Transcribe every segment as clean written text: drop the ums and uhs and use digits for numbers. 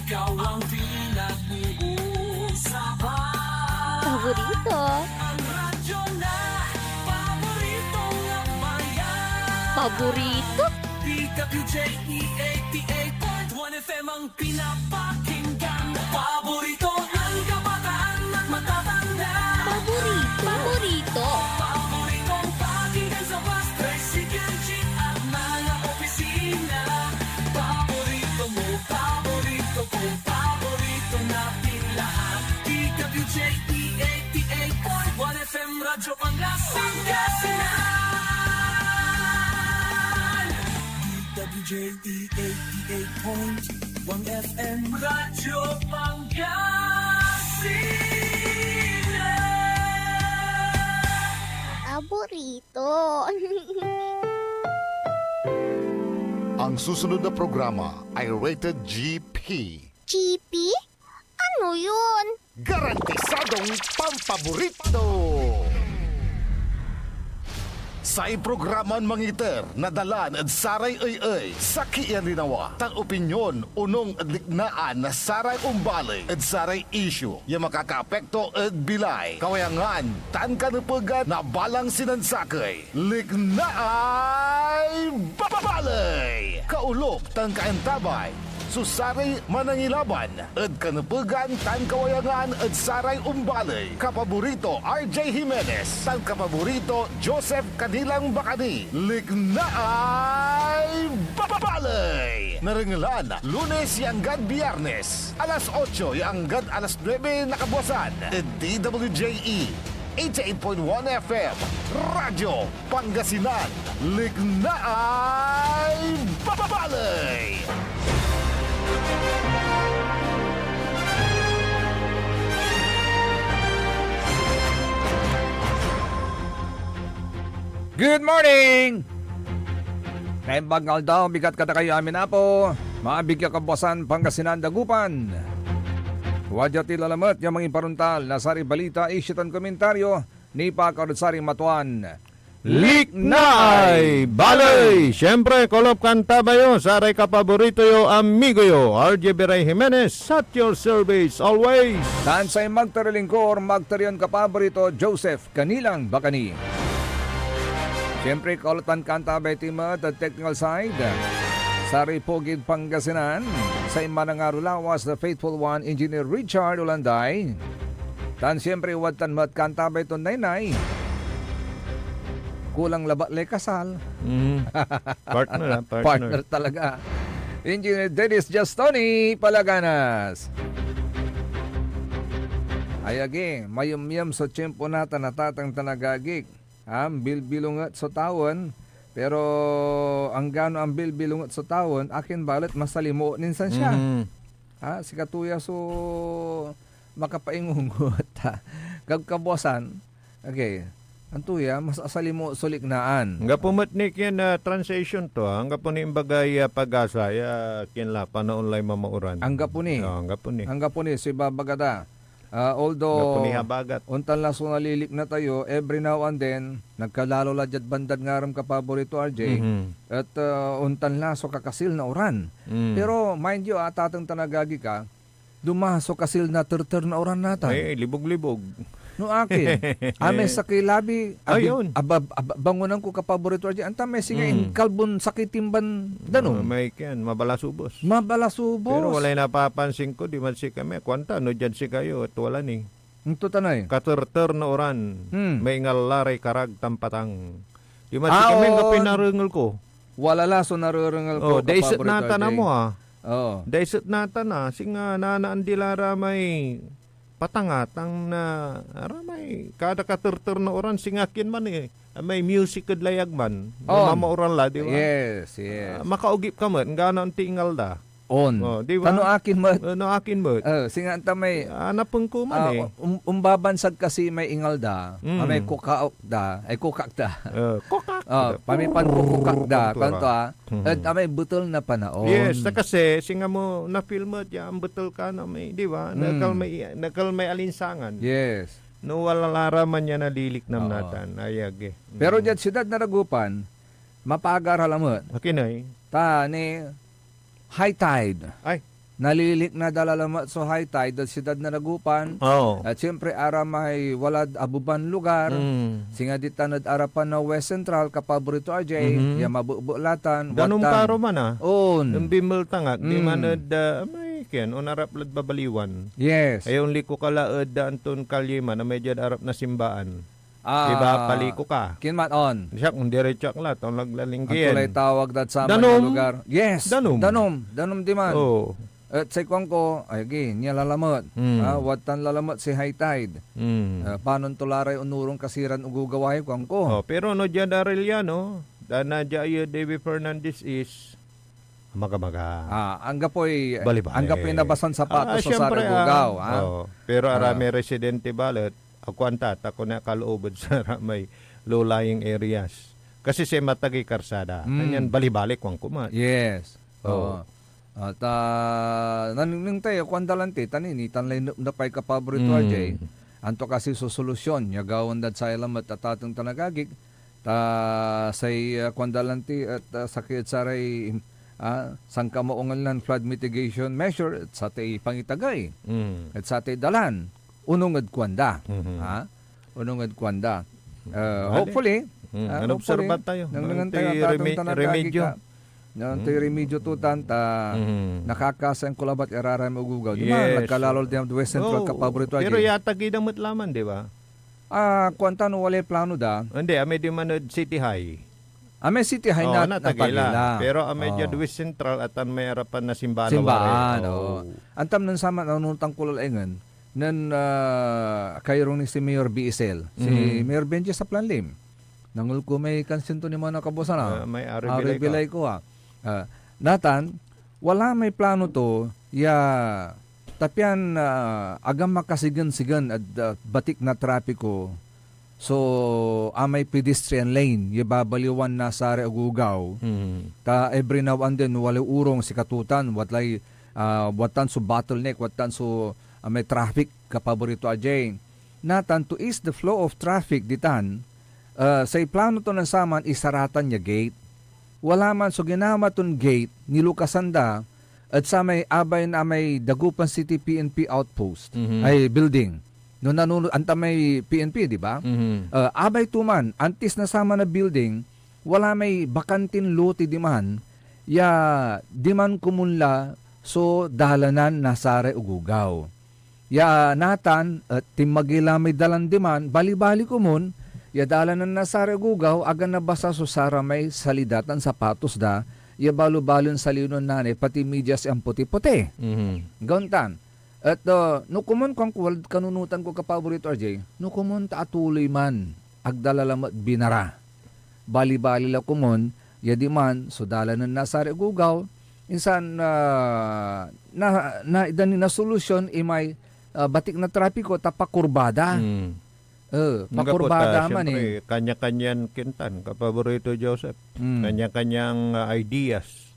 ikaw ang pinag-uusapan. Paborito. Ang radyo na paborito ng bayan. Paborito? DWJE 88.1 FM ang pinapakinggan. Paborito ng kabataan at matatanda. Paborito. Paborito. Paboritong pakinggan sa bus, tricycle, jeep at mga opisina. Paborito mo, paborito ko, paborito natin lahat. DWJE 88.1 FM, Radyo Pangasinan. DWJE 88.1 FM, Radyo Pangasinan. Paborito. Ang susunod na programa ay rated GP. GP? Ano yun? Garantisadong pampaborito! Sa iprograman mangiter, nadalan at saray ay sa kiyaninawa. Tang opinyon, unong adliknaan na saray umbalay at saray issue. Yung makakaapekto at bilay. Kawayangan, tan kanupugan na balang sinansakay. Liknaay babalay! Kaulop, tang kaentabay. Susaray manangilaban at kanupugan tan kawayangan at saray umbalay. Kapaborito RJ Jimenez, tan kapaborito Joseph Kanilang Bacani. Liknaay babalay! Naringalan, Lunes yanggad Biyernes, alas 8 yanggad alas 9 nakabuasan. At DWJE 88.1 FM, Radyo Pangasinan. Liknaay babalay! Good morning! Naimbagal daw, bigat kata kayo amin na po. Maabigya kabuasan Pangasinan Dagupan. Wadya tilalamat yung mga imparuntal na sari balita isyatan komentaryo ni Pakarutsari Matuan. Liknaay balay! Siyempre, kolop kanta ba yun? Saray kapaborito yo, amigo yo, RJ Biray Jimenez, at your service always. Tansay magtarilingkor, magtarion kapaborito Joseph Kanilang Bacani. Siyempre, kolotan kanta ba itimat at technical side. Sari Pogid Pangasinan. Sa imanangaro lawas, the faithful one, Engineer Richard Ulanday. Tan siyempre, watan mat kanta ba ito naynay. Kulang laba le kasal. Partner. Partner talaga. Engineer Dennis Justoni Palaganas. Ayagi, mayumyam sa tiyempo natin natatang tanagagik. Bilbilungat sa tawon. Pero ang gano ang bilbilungat sa tawon, akin balat masalimo ninsan siya. Si katuya so makapaingungot. Gagkabosan. Okay. Antuya, mas asali mo suliknaan. Nga pumatnik yan na translation to. Nga po ni imbagay pag-asa. Kinla, panaon lay mamauran. Ang gapuni. Ang gapuni, si Babagada. Although, gapuni habagat. untan lang so nalilik na tayo, every now and then, nagkalalo ladyat bandad nga ram kapaborito RJ. At untan lang so kakasil na oran. Pero mind you, tatang tanagagi ka, dumaso kasil na terter na oran nata. Ay, libog-libog. No akin. Ame sa kilabi. Ayun. Bangunan ko kapaborito RJ. Anta may singa in kalbon sakitimban danon. May kiyan, mabalasubos. Mabalasubos. Pero walay napapansin ko, di man si kami. Kwanta, no dyan si kayo at wala ni. Ito tanay. Katerter na oran. May ngalaray karag tampatang. Di man si kami nga pinarungal ko. Wala laso narurangal ko. Daisit nata na mo Daisit nata na. Singa nanaan dilara may patangatang na aramay kada katerter na oran singakin man may music kad layag man mamauran la di ba yes makaugip ka man ngano ang tingal da di ba tano akin mo singa anta may anapon ko man umbabansag kasi may ingal da may kukaok da ay kukak da kukak pamipan kukak da kanto at may butol na panaon yes kasi singa mo na film mo ang butol ka na may di ba nakal may alinsangan yes no wala laraman niya nalilik nam natan ayag pero dyan siyudad na Ragupan mapagar halamot akinay ta ni high tide. Ay. nalilik na dalalamat so high tide at siyudad na Dagupan. Oh. At siyempre ara may walad abuban lugar. Singa di tanad arapan na West Central kapaborito ajay, ya mabubulatan. Ganun karo man On. Yung bimel tangak, di manad may ken onarap lad babaliwan. Yes. Ayon liko kalaed da anton kalyeman na medyo arap na simbaan. Ah, Diba paliko ka. Kinmat on. Siya kung diretso la tong Ang naglalinggian. tulay tawag dat sa mga Danom. lugar. Yes. Danom. Danom di man. Oh. At sa ikwan ko, ay niya lalamot. Watan lalamot si high tide. Paano tularay unurong kasiran ugugaway kwan ko. Oh, pero no dyan Arellano, dana dyan David Fernandez is maga-maga. Ang gapoy, Bali-bali. ang gapoy nabasan sapatos sa syempre, Saragugaw. pero arami residente balat, ako antat, ako na kaloobod sa may low-lying areas. Kasi si matagi karsada. Ganyan bali-balik wang kumat. Yes. Oo. At naning tayo, kung dalante, tanini, tanlay na pa'y kapaborito ajay, anto kasi susolusyon, yagawan dat sa ilamat at atong tanagagig, say kwandalante at sakit saray sangka maungalan flood mitigation measure at sa tay pangitagay at sa tay dalan unong ad kwanda unong ad kwanda hopefully Obserbat tayo. nang tayo Tay tatong tanagagig remedyo. ka nang tayo remedyo tutan ta nakakasang kulabat iraray magugaw di ba Yes. nagkalalol di West Central kapaborito Pero ajay yata gidang matlaman, di ba? kwanta no wala plano da Hindi, may di manod City High. may city high na natagila. Pero medyo West Central at ang may harapan na simbahan. Simbaan, Antam nan sama nanunutang kulal engan nan kayrong ni si Mayor BSL. Si Mayor Benji sa Planlim. Nangul ko may kansinto ni mga nakabosa na. May Ari bilay ko Natan, wala may plano to tapian agam makasigan-sigan at batik na trapiko. So, amay pedestrian lane, babaliwan na sa Agugaw. Ta every now and then wala urong si katutan, watan so bottleneck, watan so may traffic kapaborito ajay. Natan to ease the flow of traffic ditan, sa plano to ng saman isaratan niya gate. Wala man so ginama ton gate nilukasanda at sa may abay na may Dagupan City PNP outpost ay building. No nanunod anta may PNP di ba? Abay tuman antis na sama na building wala may bakantin lote di man di man kumunla so dalanan na sare ugugaw. Natan at timagila may dalan di man bali-bali kumun dalanan na sare ugugaw agan na basa so sara may salidatan sapatos da balo-balon sa liunon nane pati medyas ang puti-puti. Gauntan. At no kumon kung kanunutan ko kapaborito RJ, no kumon taatuloy man agdalalamat binara. Bali-bali la kumon, yadi man so dalanan na sa Gugaw, insan na solusyon imay batik na trapiko tapakurbada. Pakurbada man Kanya-kanyan kintan, kapaborito Joseph. Kanya-kanyang ideas.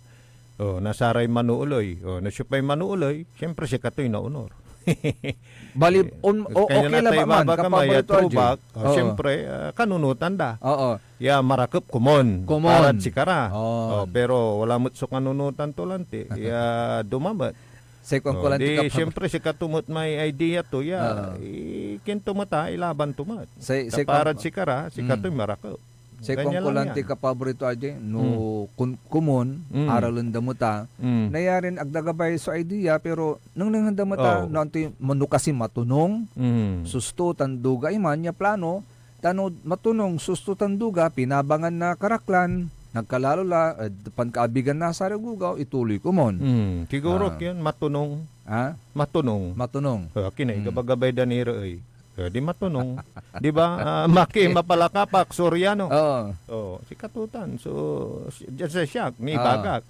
Nasaray manuuloy. Nasupay manuuloy, siyempre si Katoy na honor. Bali, okay lang ba man, kapaborito throwback, siyempre, kanunutan da. Marakop kumon. Kumon. Parat si Kara. Pero wala mo so kanunutan to lanti. Dumamat. Siyempre si Katumot may idea to. Kintumata, ilaban tumat. Parat si Kara, si Katoy marakop. Sa kongkulanti kapaborito aje no kumon aralon damuta nayarin agdagabay so idea pero nang damuta nanti manukasi matunong susto tanduga iman nya plano tanod matunong susto tanduga pinabangan na karaklan nagkalalola pankaabigan na sa Ragugaw ituloy kumon siguro yan matunong matunong kinay gabagabay daniro ay di matunong. Di ba? Mapalakapak, Soriano. Si Katutan. So, just a shock. Ni bagak.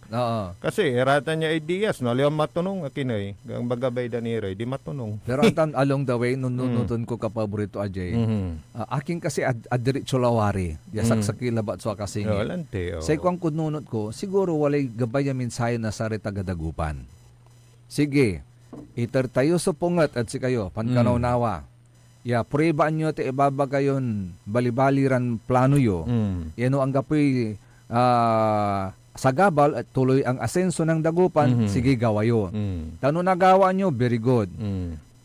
Kasi, eratan niya ideas. No? Aliyang matunong, akinay. Ang bagabay danire, di matunong. Pero antan along the way, nununuton ko kapaborito ajay. Aking kasi adiritso lawari. Yasaksaki labat so kasing. Sa ikwang kununot ko, siguro walay gabay yamin sayo na sa retagadagupan. Sige, iter tayo sa pungat at si kayo, pankanaw-nawa. Puribaan nyo te ibaba kayon balibaliran plano yo. Yano ang gapoy sagabal at tuloy ang asenso ng dagupan, sige gawayo. Tano nagawa nyo, very good.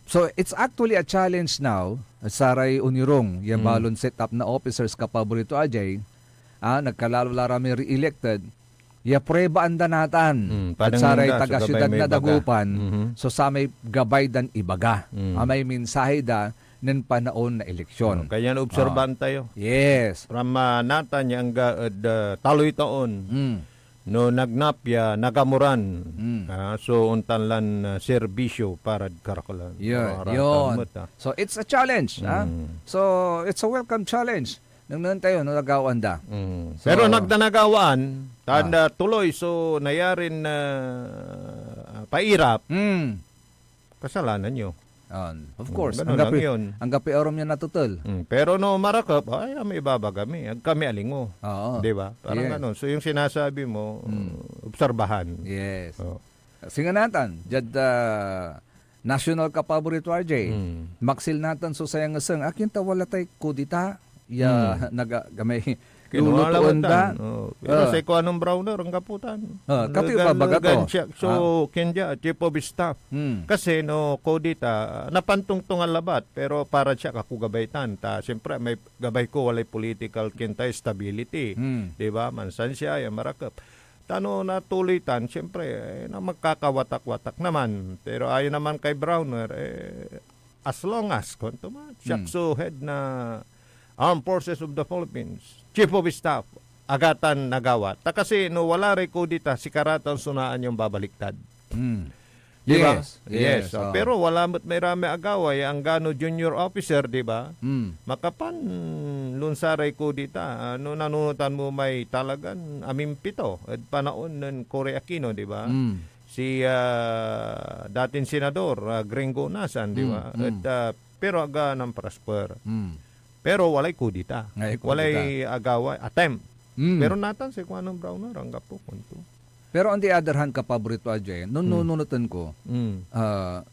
So it's actually a challenge now saray unirong yung balon set up na officers kapaborito ajay nagkalalo larami re-elected ya prueba anda natan at saray taga syudad na dagupan so sa may gabay dan ibaga may mensahe da nen panaon na eleksyon. Kaya na-obserban tayo. Yes. From natan yang taloy taon. No nagnapya nagamuran. So untan serbisyo para karakulan. Yun. So it's a challenge. So it's a welcome challenge. Nang tayo nagawan da. So, pero nagdanagawaan, tanda tuloy so nayarin pairap. Kasalanan nyo. Of course. Ganun lang yun. Ang gapi orom niya natutol. Pero no marakap, ay may ibaba kami. Kami alingo. Oo. Di ba? Parang ganun. So yung sinasabi mo, obserbahan. Yes. Oh. Singanatan, jad national kapaborito RJ. Maksil natan so sayang ngasang akin ta wala tay kudita ya nagamay lulutuan da. Pero sa ikaw anong browner ang kaputan. Kapi ba baga to? So Kenya chief of staff. Kasi no kodita napantungtungan labat pero para siya kakugabaitan ta. Siyempre may gabay ko walay political kinta stability. Di ba? Mansan siya ya marakap. Tano natulitan, siyempre, na magkakawatak-watak naman. Pero ayon naman kay Browner, as long as, kunto man, siya so head na Armed Forces of the Philippines, Chief of Staff, agatan nagawa. Ta kasi no wala rin kudita, si Karatan sunaan yung babaliktad. Di ba? Yes. So, pero wala may rami agaway ang gano junior officer, di ba? Makapan lunsaray ko dita. Ano nanunutan mo may talagan amimpito at panaon ng Cory Aquino, di ba? Si dating senador Gringo Nasan, di ba? At pero aga ng prosper. Pero walay kudita. Walay agaway attempt. Pero natan si kung anong Browner ang gapo kunto. Pero on the other hand, kapaborito Ajay, nung nununutan ko,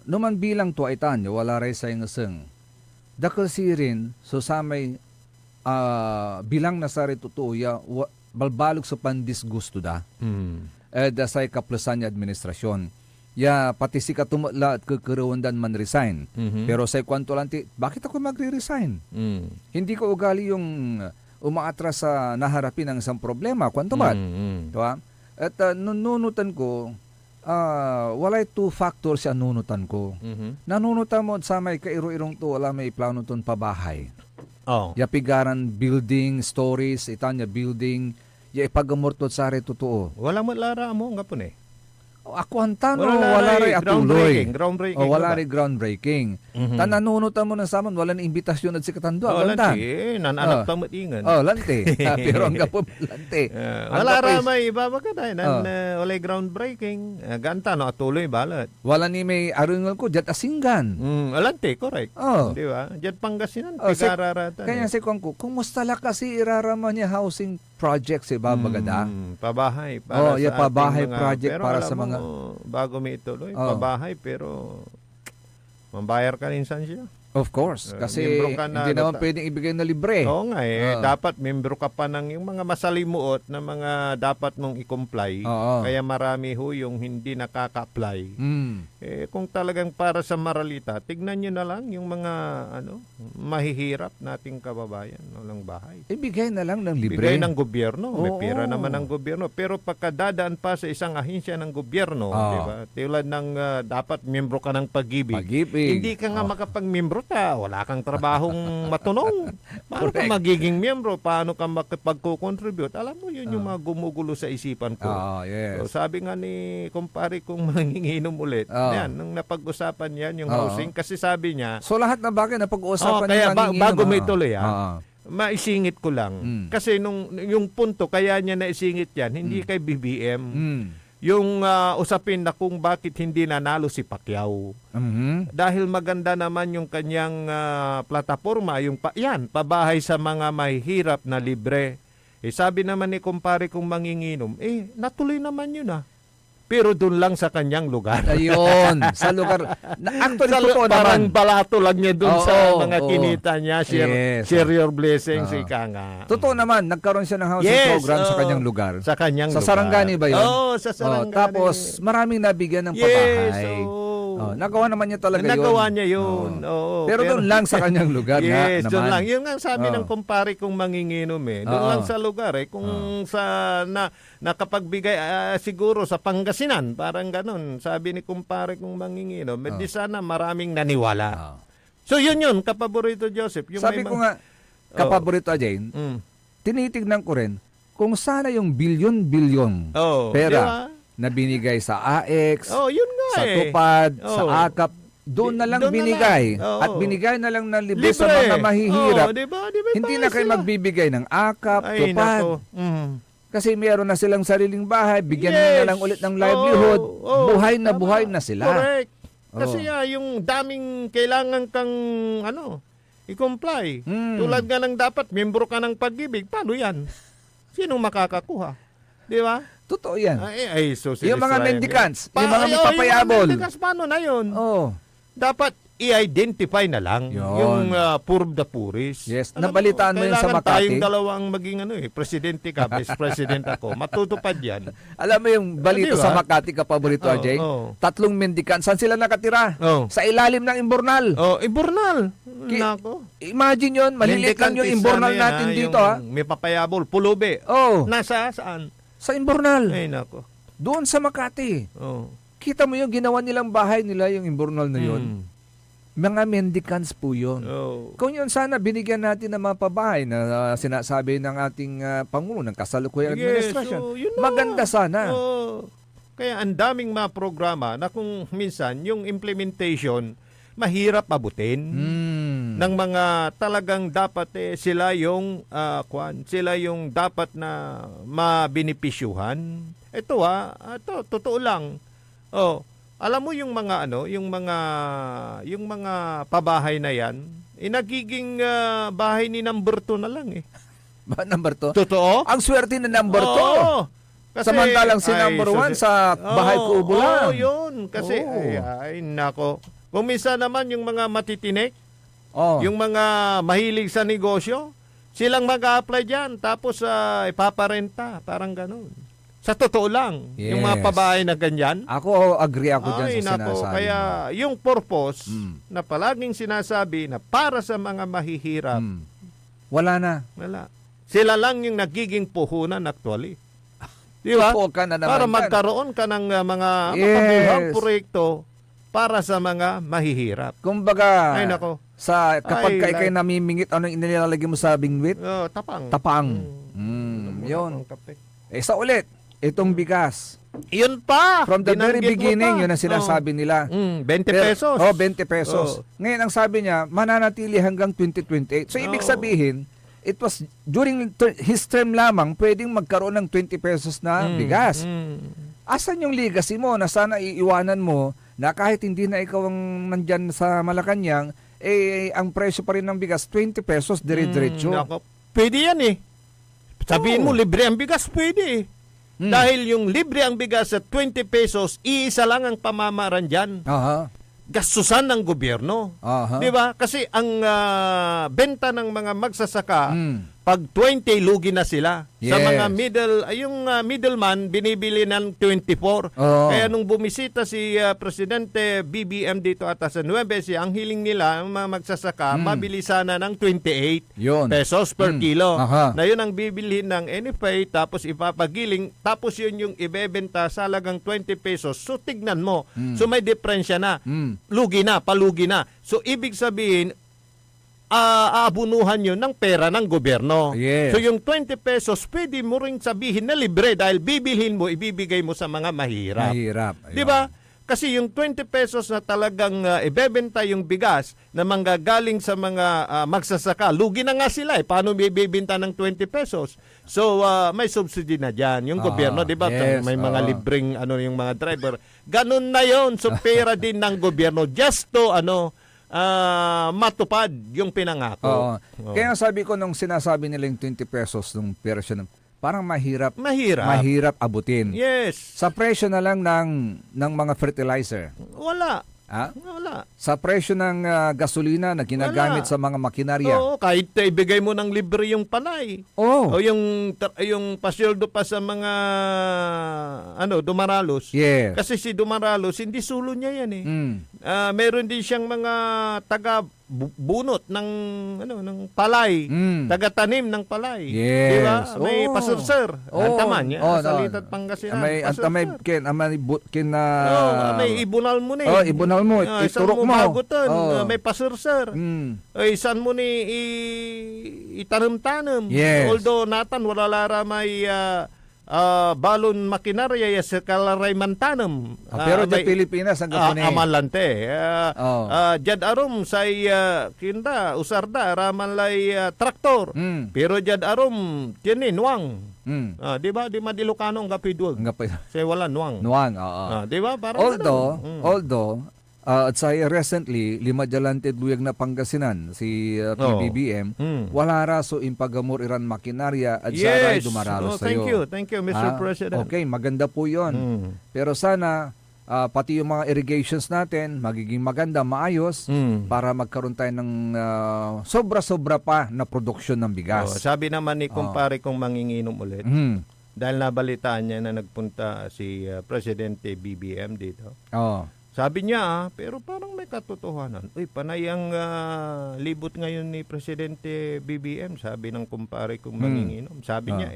numan bilang to aitan, wala rin sa ingasang. Dakal sirin, so sa may bilang nasari totoo, balbalog sa pandisgusto da. Sa kaplasan niya administrasyon. Ya, pati si katumala at kakaroon man resign. Pero sa kwanto lang, bakit ako magre-resign? Hindi ko ugali yung umaatras sa naharapin ng isang problema. Kwanto ba? Diba? At nunutan ko, walay two factors siya nunutan ko. Nanunutan mo sa may kairo-irong to, wala may plano ton pabahay. Yapigaran building, stories, itanya building, ya ipagamortot sa rin totoo. Wala mo lara mo, nga po eh. Ako ang tanong, wala rin atuloy. Groundbreaking. Wala rin groundbreaking. Tananunutan mo na sa amin, wala na imbitasyon at si Katando. Lanti. Nananak tamot ingan. Lanti. Pero ang gapo, lanti. Wala rin may iba magkatay. Wala groundbreaking. Ganta, no, atuloy balat. Wala ni may arungal ko, jat asinggan. Lanti, correct. Di ba? Jat Pangasinan, pigararatan. Kaya si Kongko, kumusta la kasi iraraman niya housing project si Babagada? Pabahay. Pabahay project para sa mga bago may ituloy, pabahay pero mambayar ka rinsan siya. Of course, kasi hindi naman pwedeng ibigay na libre. Oo nga dapat membro ka pa ng yung mga masalimuot na mga dapat mong i-comply. Kaya marami ho yung hindi nakaka-apply. Kung talagang para sa maralita, tignan nyo na lang yung mga mahihirap nating kababayan, walang bahay. Ibigay na lang ng libre. Bigay ng gobyerno, may pera naman ng gobyerno. Pero pagkadadaan pa sa isang ahensya ng gobyerno, di ba? Tulad ng dapat membro ka ng pag-ibig. Hindi ka nga makapag-membro wala kang trabahong matunong. Paano ka magiging miyembro? Paano ka makapag-contribute? Alam mo, yun yung mga gumugulo sa isipan ko. So, sabi nga ni kumpare kong manginginom ulit. Yan, nung napag-usapan yan, yung housing. Kasi sabi niya... So, lahat na bagay na pag-usapan kaya bago may tuloy, maisingit ko lang. Kasi yung punto, kaya niya naisingit yan, hindi kay BBM. Yung usapin na kung bakit hindi nanalo si Pacquiao. Dahil maganda naman yung kanyang plataforma, yung pabahay sa mga mahihirap na libre. Sabi naman ni kumpare kong manginginom, natuloy naman yun . pero doon lang sa kanyang lugar. Ayun, sa lugar. Actually, totoo Parang naman. balato lang niya doon Oo, sa mga oo. kinita niya. Yes. Share your blessings, Oo. ika nga. Totoo naman, nagkaroon siya ng housing Yes, program sa oo. kanyang lugar. Sa kanyang Sa lugar. Sarangani ba yun? Oo, sa Sarangani. Tapos, maraming nabigyan ng Yes, pabahay. oo. Nagawa naman niya talaga yun. Nagawa niya yun. Oo. Pero doon lang sa kanyang lugar Yes, na doon naman. lang. Yun nga sabi Oo. ng kumpare kong manginginom eh. Doon Oo. lang sa lugar eh. Kung sa nakapagbigay siguro sa Pangasinan, parang ganun. Sabi ni kumpare kong manginginom, di sana maraming naniwala. Oo. So yun, kapaborito Joseph. Yung Sabi may ko nga, kapaborito Jane, Mm. tinitignan ko rin kung sana yung bilyon-bilyon Oh, pera di ba? na binigay sa AX, Oh, yun nga sa eh. tupad, sa Oh. AKAP, doon na lang Doon na binigay. lang. Oo. At binigay na lang ng libre sa Libre. mga mahihirap. Oh, di ba? Di ba Hindi tayo na kayo sila? magbibigay ng AKAP, Ay, tupad. nako. Mm. Kasi meron na silang sariling bahay, bigyan Yes. na lang ulit ng livelihood. Oh, buhay na tama. buhay na sila. Correct. Kasi Oh. yung daming kailangan kang i-comply. Mm. Tulad nga ng dapat, membro ka ng pag-ibig. Paano yan? Sinong makakakuha? Di ba? Totoo yan. So Yung mga Israel. mendicants, yung mga Yung magpapayabol. mga mendicants, paano na yun? Oh. Dapat i-identify na lang Yun. yung poor of the poorest. Yes, Alam nabalitaan mo yun sa kailangan Makati. tayong dalawang maging presidente ka, vice president ako. Matutupad yan. Alam mo yung balito Di ba? sa Makati, kapaborito, Oo, Ajay? oo. 3 mendicants. Saan sila nakatira? Oh. Sa ilalim ng imbornal. Iburnal. Ki- Nako. Imagine yon, maliliit lang yung Mendicant is imbornal ano yan, natin yung dito, ha? May papayabol, pulubi. Oh, Nasa saan? sa imbornal. Ay, nako. Doon sa Makati. Oh. Kita mo yung ginawa nilang bahay nila, yung imbornal na yun. Mm. Mga mendicants po yun. Oh. Kung yun sana binigyan natin ng mga pabahay na sinasabi ng ating Pangulo ng kasalukuyang administrasyon. so, yun na. Maganda sana. Oh. Kaya ang daming mga programa na kung minsan yung implementation mahirap abutin ng mga talagang dapat sila yung sila yung dapat na mabinipisyuhan. Ito totoo lang. Oh, alam mo yung mga yung mga pabahay na yan, nagiging bahay ni number 2 na lang eh. Ba, number 2? Totoo? Ang swerte na number 2. Oo. Kasi, Samantalang si number 1 sa bahay kubo lang. Oo, yun. Kasi, Oo. ay, nako. Kung minsan naman yung mga matitinik, Oh. yung mga mahilig sa negosyo, silang mag-a-apply dyan, tapos ipaparenta, parang ganun. Sa totoo lang, yung mga Yes. pabahay na ganyan. Ako, agree ako dyan Ay, sa nako. sinasabi Kaya mo. yung purpose Mm. na palaging sinasabi na para sa mga mahihirap, Wala na. wala. Sila lang yung nagiging puhunan actually. Di ba? Upo ka na naman Para dyan. magkaroon ka ng mga Yes. makabuhang proyekto para sa mga mahihirap. Kumbaga, Ay, nako. kapag Ay, ikay namimingit, anong inilalagay mo sa bingwit? Tapang. Tapang. Mura Yun. pang kape. Sa ulit, itong bigas. Yun pa. From the very Binanggit mo beginning, pa. yun ang sinasabi nila. 20 Pero- pesos. 20 pesos. Oh. Ngayon, ang sabi niya, mananatili hanggang 2028. So, ibig Oo. sabihin, it was during his term lamang, pwedeng magkaroon ng 20 pesos na bigas. Asan yung legacy mo na sana iiwanan mo na kahit hindi na ikaw ang nandyan sa Malacanang, ang presyo pa rin ng bigas, 20 pesos, dire-diretso. Nako. Pwede yan eh. Sabihin mo, Oo. libre ang bigas, pwede eh. Dahil yung libre ang bigas sa 20 pesos, iisa lang ang pamamaran dyan. Aha. Gastusan ng gobyerno. Aha. Di ba? Kasi ang benta ng mga magsasaka, Mm. pag 20, lugi na sila. Sa Yes. mga middleman, binibili ng 24. Oo. Kaya nung bumisita si Presidente BBM dito at sa Nueva Ecija, ang hiling nila, ang mga magsasaka, mabili sana ng 28 Yun. pesos per kilo. Aha. Na yun ang bibilhin ng NFA, tapos ipapagiling, tapos yun yung ibebenta sa halagang 20 pesos. So tignan mo. So may diferensya na. Lugi na, palugi na. So ibig sabihin, aabunuhan yun ng pera ng gobyerno. Yes. So yung 20 pesos, pwede mo rin sabihin na libre dahil bibilhin mo, ibibigay mo sa mga mahirap. Mahirap. Di ba? Kasi yung 20 pesos na talagang ibebenta yung bigas na manggagaling sa mga magsasaka, lugi na nga sila eh. Paano bibenta ng 20 pesos? So may subsidy na dyan. Yung gobyerno, di ba? Yes, May mga libreng yung mga driver. Ganun na yon. So pera din ng gobyerno just to matupad yung pinangako. Oo. Kaya sabi ko nung sinasabi nila yung 20 pesos nung persyo, parang mahirap Mahirap. abutin. Yes. Sa presyo na lang ng mga fertilizer. Wala. Ha? Wala. Sa presyo ng gasolina na ginagamit Wala. sa mga makinarya. Oo, kahit ibigay mo ng libre yung palay. Oh. O yung pasyoldo pa sa mga Dumaralos. Yes. Kasi si Dumaralos, hindi sulo niya yan eh. Mm. Meron din siyang mga bunot ng palay, taga-tanim ng palay. Yes. Di ba? May Oh. pasurser. Oh. Antaman niya. Oh, Sa no. litat Pangasinan. May kin na may ibunal mo ni. Oh, ibunal mo, Isan iturok mo. bagutan. Oh. May pasurser. Isan mo ni itanam-tanam. Yes. Although natan wala lara may balon makinarya sa kalaray mantanam. Pero dyan Pilipinas ang gapunin. Amalante. Oh. Jad arom say kinda usarda raman lay traktor. Pero jad arom tiyanin nuang. Di ba? Di madilokano ang kapidwag. Say wala nuang. Nuang, oo. Di ba? Parang Although, at sa recently, lima jalantid luyag na Pangasinan, si PBBM, wala raso impagamor iran makinarya at saray dumaralos sa'yo. Thank you, Mr. President. Okay, maganda po yun. Pero sana, pati yung mga irrigations natin, magiging maganda, maayos, para magkaroon tayo ng sobra-sobra pa na produksyon ng bigas. Sabi naman ni kumpare kong manginginom ulit, dahil nabalitaan niya na nagpunta si Presidente BBM dito. Sabi niya, pero parang may katotohanan. Uy, panay ang libot ngayon ni Presidente BBM, sabi ng kumpare kong manginginom. Sabi niya,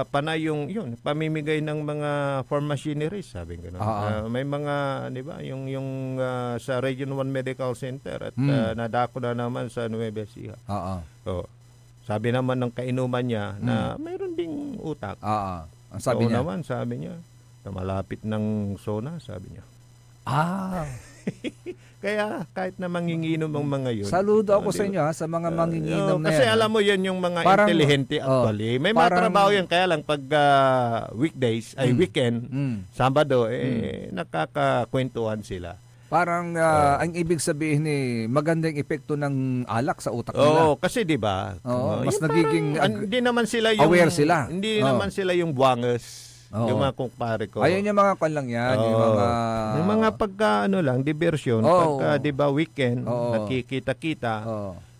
panay yung pamimigay ng mga farm machineries, sabi ko. May mga, di ba, yung sa Region 1 Medical Center at nadako na naman sa Nueva Ecija. Sabi naman ng kainuman niya na mayroon ding utak. Ang sabi niya? Naman, sabi niya, na malapit ng SONA, sabi niya. Kaya kahit na manginginom ang mga yun. Saludo ako sa inyo sa mga manginginom na yan. Kasi alam mo yan yung mga parang, intelihente actually. May mga trabaho yan. Kaya lang pag weekdays, ay weekend, Sabado, nakakakwentuhan sila. Parang ang ibig sabihin magandang epekto ng alak sa utak nila. Kasi 'di ba? Mas nagiging hindi naman sila yung aware sila. Hindi naman sila yung buwangas. Yung mga kumpare ko. Ayun yung mga kan lang yan. Yung mga pagka diversyon, pagka 'di ba weekend, nakikita-kita,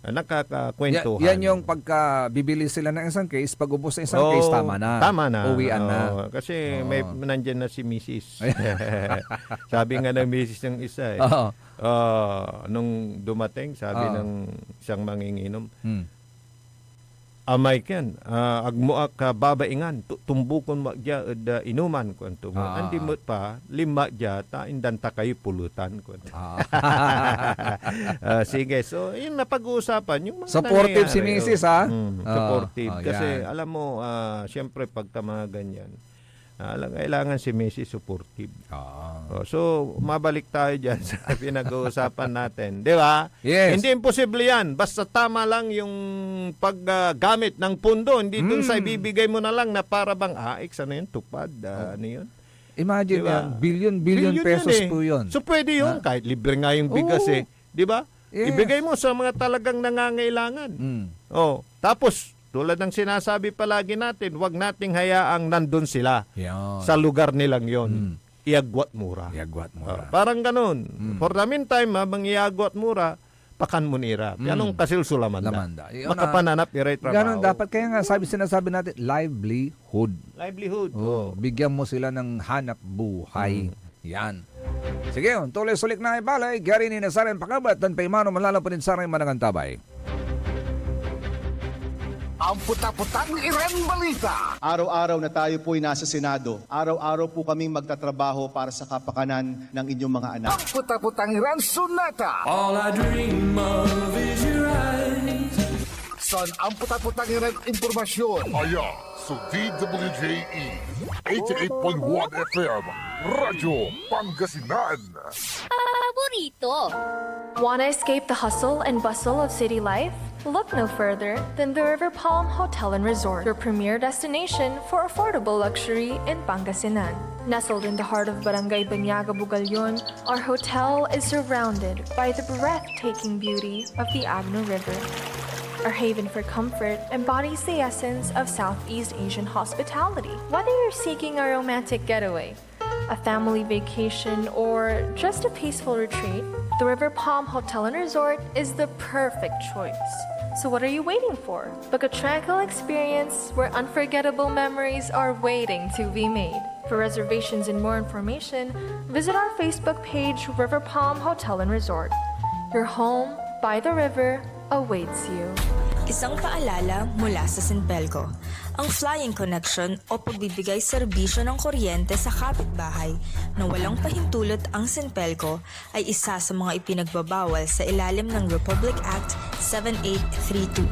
nakakakwentuhan. Yan yung pagka bibili sila ng isang case, pag ubos sa isang case, tama na. Uwian na. Kasi may nandiyan na si Mrs. Sabi nga ng Mrs. ng isa nung dumating, sabi ng isang manginginom, amay ken agmuak ka babaingan tumbukon magja inuman ko anto andi mo pa lima ja ta indanta kayo pulutan ko. Sige, so yun na pag-uusapan yung mga supportive si Mrs. Supportive kasi alam mo syempre pagka mga ganyan kailangan si Messi supportive. So, mabalik tayo dyan sa pinag-uusapan natin. Di ba? Yes. Hindi imposible yan. Basta tama lang yung paggamit ng pundo. Hindi dun sa ibibigay mo na lang na para bang, ano yun, tupad, ano yun? Imagine diba? Yan, billion pesos po yun. So, pwede yun. Kahit libre nga yung bigas Di ba? Yes. Ibigay mo sa mga talagang nangangailangan. Tapos, tulad ng sinasabi palagi natin, wag nating hayaang nandun sila sa lugar nilang yon. Iagwat mura. Parang ganun. For the meantime, habang iagwat mura, pakan mo nira. Yanong kasilsulaman na. Makapananap, iray trabaho. Ganun dapat. Kaya nga sinasabi natin, livelihood. Bigyan mo sila ng hanap buhay. Yan. Sige, tuloy-sulik na ibalay. Gary ni Nazarin Pakabat dan Paimano malalapanin sa rin manangantabay. Ang puta-putang Iren Balita. Araw-araw na tayo po'y nasa Senado. Araw-araw po kaming magtatrabaho para sa kapakanan ng inyong mga anak. Ang puta-putang Iren Sunata. All I dream of is your eyes. Son ang puta-putang Iren Impormasyon. Aya sa DWJE 88.1 FM Radyo Pangasinan. Paborito. Want to escape the hustle and bustle of city life? Look no further than the River Palm Hotel and Resort, your premier destination for affordable luxury in Pangasinan. Nestled in the heart of Barangay Banyaga, Bugalyon, our hotel is surrounded by the breathtaking beauty of the Agno River. Our haven for comfort embodies the essence of Southeast Asian hospitality. Whether you're seeking a romantic getaway, a family vacation, or just a peaceful retreat, the River Palm Hotel and Resort is the perfect choice. So what are you waiting for? Book a tranquil experience where unforgettable memories are waiting to be made. For reservations and more information, visit our Facebook page, River Palm Hotel and Resort. Your home by the river awaits you. Isang paalala mula sa Sinpelco. Ang flying connection o pagbibigay serbisyo ng kuryente sa kapitbahay na walang pahintulot ang Sinpelco ay isa sa mga ipinagbabawal sa ilalim ng Republic Act 7832.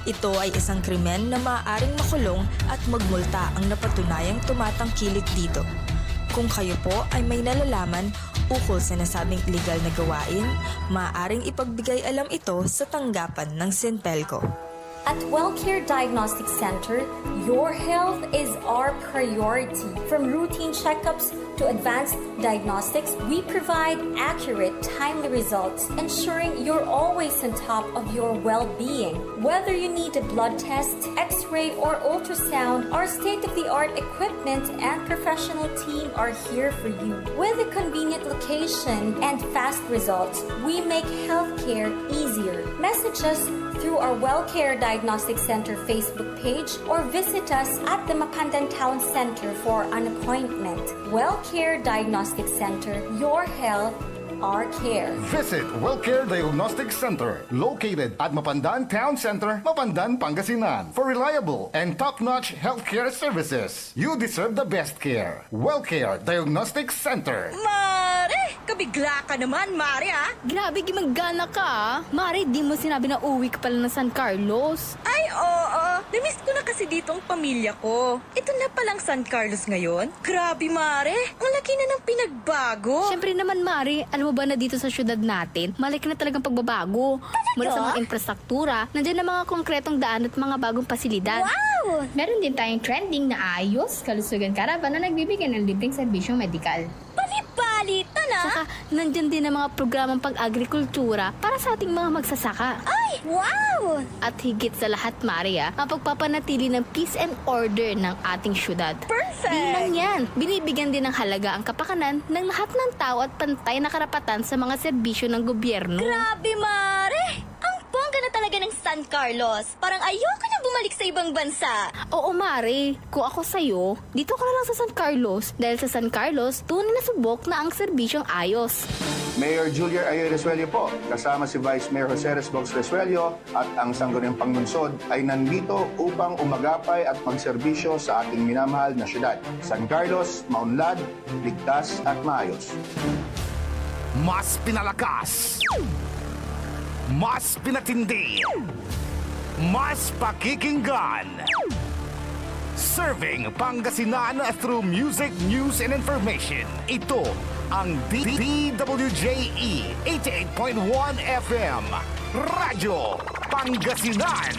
Ito ay isang krimen na maaaring makulong at magmulta ang napatunayang tumatangkilik dito. Kung kayo po ay may nalalaman ukol sa nasabing illegal na gawain, maaaring ipagbigay alam ito sa tanggapan ng Sinpelco. At WellCare Diagnostic Center, your health is our priority. From routine checkups to advanced diagnostics, we provide accurate, timely results, ensuring you're always on top of your well-being. Whether you need a blood test, x-ray, or ultrasound, our state-of-the-art equipment and professional team are here for you. With a convenient location and fast results, we make healthcare easier. Message us through our WellCare Diagnostic Center Facebook page or visit us at the Mapandan Town Center for an appointment. WellCare Diagnostic Center, your health, our care. Visit WellCare Diagnostic Center, located at Mapandan Town Center, Mapandan, Pangasinan. For reliable and top-notch healthcare services, you deserve the best care. WellCare Diagnostic Center. Mare! Kabigla ka naman, Mare, ah! Grabe, gimaggana ka, ah. Mare, di mo sinabi na uwi ka pala ng San Carlos. Ay, oo. Namiss ko na kasi dito ang pamilya ko. Ito na palang San Carlos ngayon. Grabe, Mare. Ang laki na ng pinagbago. Siyempre naman, Mare, alam mo ba na dito sa syudad natin, malaki na talagang pagbabago. Mula sa mga infrastruktura, nandiyan na mga konkretong daan at mga bagong pasilidad. Wow! Meron din tayong trending na ayos, kalusugan karavan na nagbibigay ng libreng serbisyong medikal. Balita na! Saka, nandyan din ang mga programang pag-agrikultura para sa ating mga magsasaka. Ay, wow! At higit sa lahat, Maria, ang pagpapanatili ng peace and order ng ating syudad. Perfect! Di lang yan, binibigyan din ng halaga ang kapakanan ng lahat ng tao at pantay na karapatan sa mga serbisyo ng gobyerno. Grabe, Mare! Ang bongga na talaga ng San Carlos. Parang ayoko na bumalik sa ibang bansa. Oo, Mare. Kung ako sa'yo, dito ka na lang sa San Carlos. Dahil sa San Carlos, tunay na subok na ang serbisyong ayos. Mayor Julia Ayo Resuello po, kasama si Vice Mayor Jose Resbox Resuello at ang Sangguniang Panglungsod ay nandito upang umagapay at magserbisyo sa ating minamahal na syudad. San Carlos, maunlad, ligtas at maayos. Mas pinalakas, mas pinatindi, mas pakikinggan. Serving Pangasinan through music, news, and information. Ito ang DWJE 88.1 FM. Radyo Pangasinan.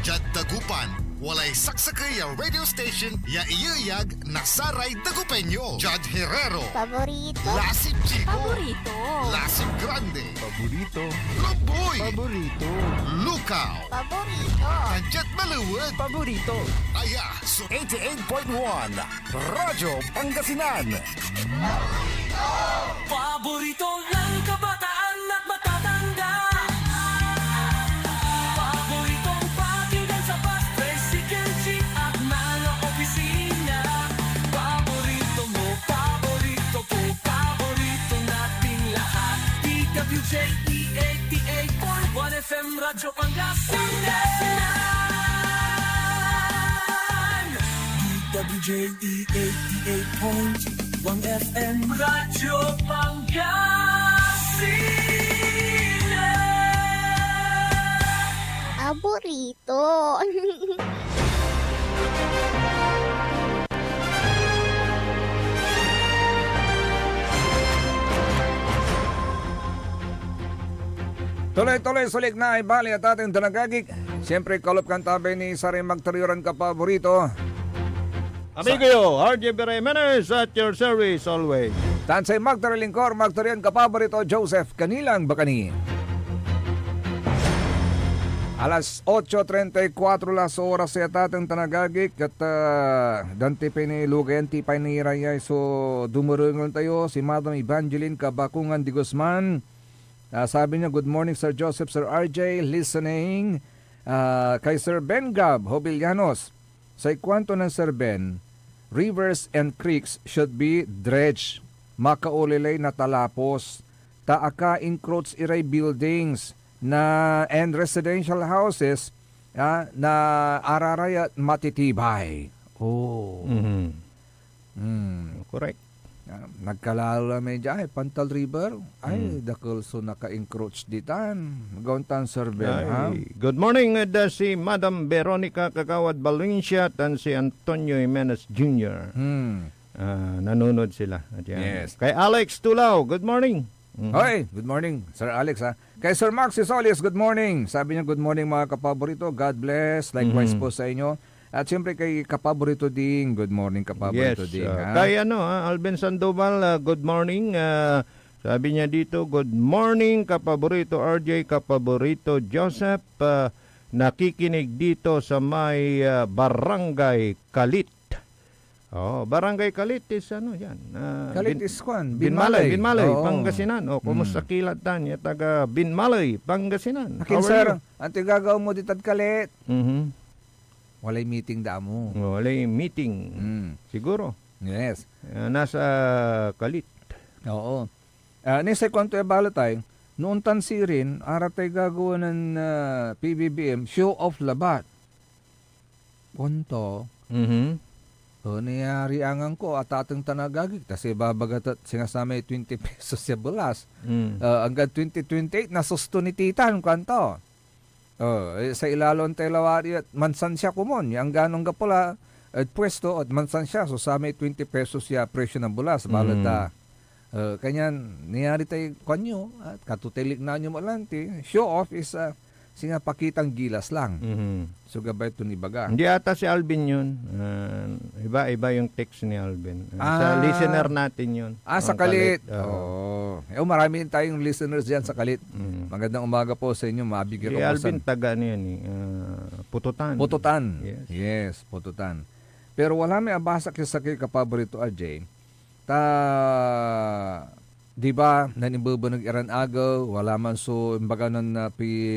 Jad Dagupan, walay saksakay ang radio station ya iyayag na Saray Dagupeño. Jad Herrero, Paborito. Lasip Chico, Paborito. Lasip Grande, Paborito. Loboy, Paborito. Lukaw, Paborito. Kanjat Maluwag, Paborito. Aya, so 88.1 Radyo Pangasinan. Paborito ng kabataan at matatanda. Paboritong pakinggan sa bus, tricycle, jeep at mga opisina. Paborito mo, paborito ko, paborito nating lahat. DWJE 88.1 FM Radyo Pangasinan. DWJE 88.1 FM Radyo Pangasinan. Paborito. Tuloy-tuloy sulik na ibali at ating talagagik. Siyempre, kalop kang tabi ni Saring Magtariuran ka paborito. Amigo, RJ Beremenes at your service always. Tansay Magtarilingkor, Magtarian ka paborito, Joseph Kanilang Bakani. Alas 8:34 las oras sa atatang tanagagik at dante pa ni Lugayan tipay ni Rayay so dumurungan tayo si Madam Evangeline Kabakungan de Guzman. Sabi niya, good morning Sir Joseph, Sir RJ, listening. Kay Sir Ben Gab Hobillanos, sa ikwanto ng Sir Ben, rivers and creeks should be dredged, makaulilay na talapos, taaka encroach iray buildings na and residential houses na araray at matitibay. Oh. Correct. Nagkalala medya ay Pantal River ay dakol so naka-encroach ditan. Gauntan Sir Ben, ha? Good morning si Madam Veronica Kagawad Valencia at si Antonio Jimenez Jr. Nanonood sila. Yes. Kay Alex Tulao, good morning. Hoy, good morning Sir Alex, ha? Kay Sir Max Solis, good morning. Sabi niya, good morning mga kapaborito. God bless. Likewise po sa inyo. At siyempre kay kapaborito ding, good morning kapaborito ding. Kay Alvin Sandoval, good morning. Sabi niya dito, good morning kapaborito RJ, kapaborito Joseph. Nakikinig dito sa may Barangay Kalit. Barangay Kalit is yan. Kalit is kwan, Binmalay, Pangasinan. Kumusta kilatan niya taga Binmalay, Pangasinan. Akin sir, ang tigagaw mo ditad Kalit. Walay meeting damo. Walay meeting. Siguro. Yes. Nasa Kalit. Oo. Nisa kwanto e balatay, noon tansi rin, aratay gagawa ng PBBM, show of labat. Kwanto. Niyari angang ko at atang tanagagig. Kasi babagat at singasamay 20 pesos sa bulas. Hanggang 2028, nasusto ni Titan, kwanto. Sa ilalon tayo lawari at mansan siya kumon. Yang ganong kapula at pwesto at mansan siya. So sa may 20 pesos siya presyo ng bulas. Balata. Kanyan, niyari tayo kanyo at katutilik na nyo malanti. Show off is singa pakitang gilas lang. So gabay ito ni Baga. Hindi ata si Alvin yun. Iba yung text ni Alvin. Sa listener natin yun. Sa Kalit. Marami tayong listeners dyan sa Kalit. Magandang umaga po sa inyo. Mabigyan si Alvin taga niyan Pututan. Pututan. Yes, Pututan. Pero wala may abasa sa kay kapaborito AJ. Di ba, nanimbubunog Iran agaw, wala man so imbaga ng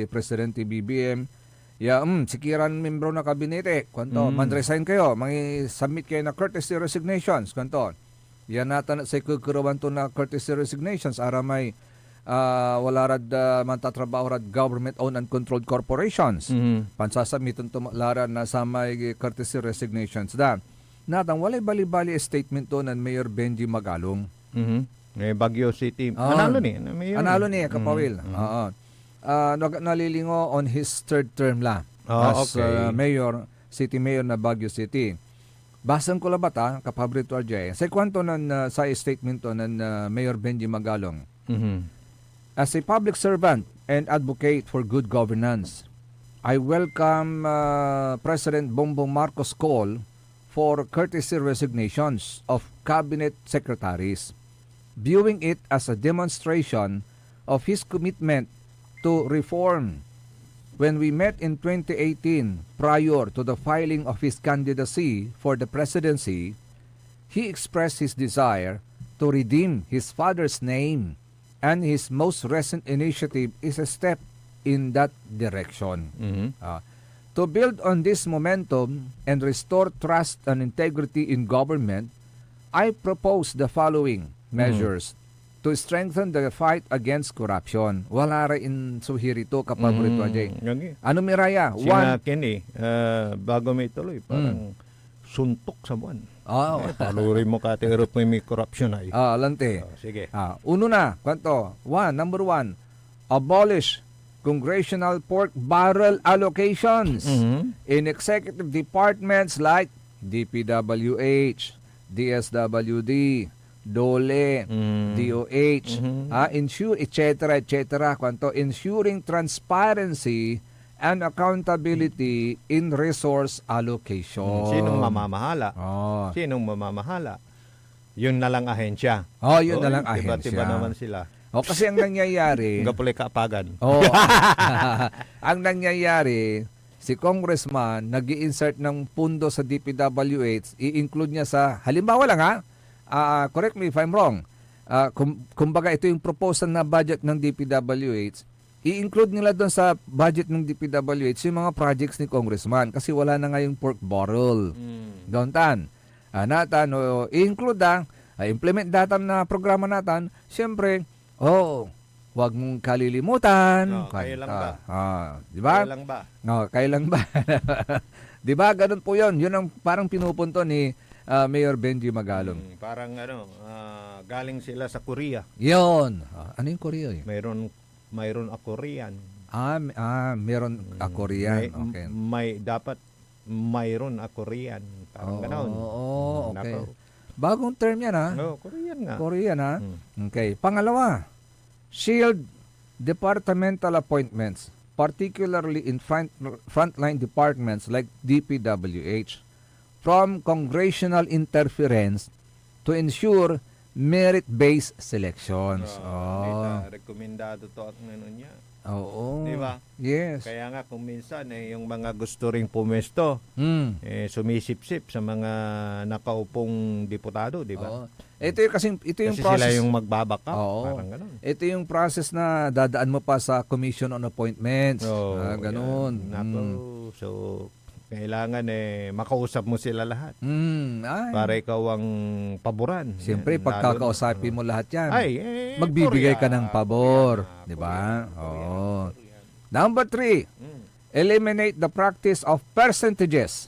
Presidente BBM. Si Kiran membro na kabinete, kwanto, man-resign kayo, submit kayo na courtesy resignations, kwanto. Yan natin sa kukuruan to na courtesy resignations, ara may wala rad mantatrabaho rad government-owned and controlled corporations. Pansasamiton to lara na sa may courtesy resignations da. Natang walay bali-bali statement to ng Mayor Benji Magalong. Baguio City. Analo ni. Analo ni, Kapawil. Nalilingo on his third term la. As mayor, city mayor na Baguio City. Basan ko labat kapaborito RJ. Sa kwanto ng sa statement to ng Mayor Benji Magalong. As a public servant and advocate for good governance, I welcome President Bongbong Marcos' call for courtesy resignations of cabinet secretaries, viewing it as a demonstration of his commitment to reform. When we met in 2018, prior to the filing of his candidacy for the presidency, he expressed his desire to redeem his father's name, and his most recent initiative is a step in that direction. To build on this momentum and restore trust and integrity in government, I propose the following measures to strengthen the fight against corruption. Wala rin suhirito kapaborito Ajay. Ano miraya? Bago may tuloy, parang suntok sa buwan. Palurin mo ka, tingurot mo may corruption ay. Lante. Sige. Uno na, kwanto? Number one, abolish congressional pork barrel allocations in executive departments like DPWH, DSWD, DOLE, DOH, ensure, etc., kwanto, ensuring transparency and accountability in resource allocation. Sinong mamamahala? Sinong mamamahala? Yun na lang ahensya. Yun na lang ahensya. Iba't iba naman sila. O kasi ang nangyayari, Nga pala kaapagan. oh, ang nangyayari, si congressman nag-i-insert ng pundo sa DPWH, i-include niya sa, halimbawa lang ha, correct me if I'm wrong, kumbaga ito yung proposal na budget ng DPWH, i-include nila doon sa budget ng DPWH yung mga projects ni congressman kasi wala na ngayong pork barrel. Doon tan. Natan, i-include implement datan na programa natin, siyempre, wag mong kalilimutan. Kailan ba? Di ba? Kailan ba? Kailan ba? Di ba? Ganun po yun. Yun ang parang pinupunto ni Mayor Benji Magalong. Parang galing sila sa Korea. Yun. Ano yung Korea? Mayroon ako riyan. Meron ako riyan. Okay. Dapat mayroon ako riyan. Parang gano'n. Okay. Bagong term yan ha? Korean nga. Korean ha? Okay. Pangalawa, shield departmental appointments, particularly in frontline departments like DPWH, from congressional interference to ensure merit-based selections. Rekomendado to at ngayon niya. Oo. Di ba? Yes. Kaya nga kung minsan yung mga gusto ring pumesto, sumisip-sip sa mga nakaupong deputado, di ba? Ito yung kasi process. Sila yung magbabaka. Parang ganun. Ito yung process na dadaan mo pa sa Commission on Appointments. Ganun. So, kailangan makausap mo sila lahat. Para ikaw ang paboran. Siyempre, pagkakausapin mo lahat yan, magbibigay ka ng pabor. Di ba? Number 3, eliminate the practice of percentages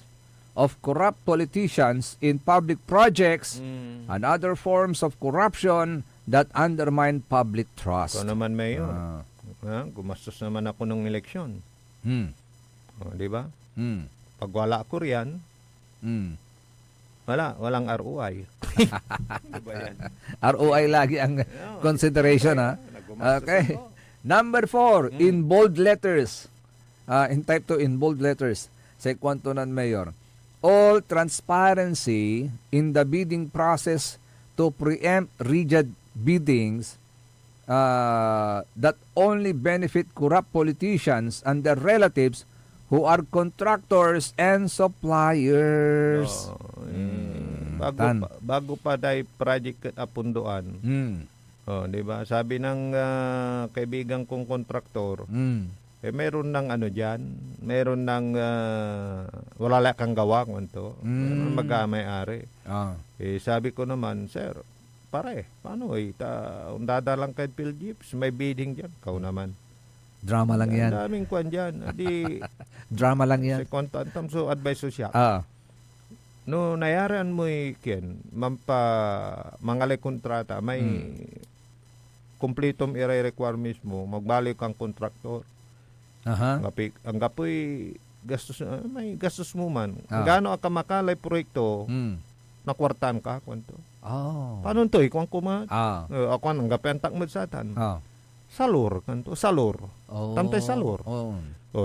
of corrupt politicians in public projects and other forms of corruption that undermine public trust. Ito naman, Mayor. Gumastos naman ako ng eleksyon. Di ba? Pag wala ako riyan, walang ROI. Diba yan? ROI lagi ang consideration, ha? Okay. Number 4, in bold letters. In type 2, in bold letters. Sa kwantunan, Mayor. All transparency in the bidding process to preempt rigid biddings that only benefit corrupt politicians and their relatives who are contractors and suppliers. Bago pa dahil project at apunduan. Di ba? Sabi ng kaibigan kong kontraktor, meron ng diyan, meron ng wala kang gawa kung mag-may-ari. Sabi ko naman, sir, pare, paano dadalang kay Philjips, may bidding diyan. Kau naman. Drama lang yan. Daming kwan dyan. Drama lang yan. Si kontantam so advice siya. No, nayaran mo mangalay kontrata, may kumpletong i-requirements mo, magbalik kang kontraktor. Ang gapoy gastos, may gastos mo man. Gaano ka makalay proyekto, nakwartan ka, kwanto. Paano to? Ikaw ang kumat. Ako ang gapentak mo sa atan. Salur kanto, salur. Tantay salur.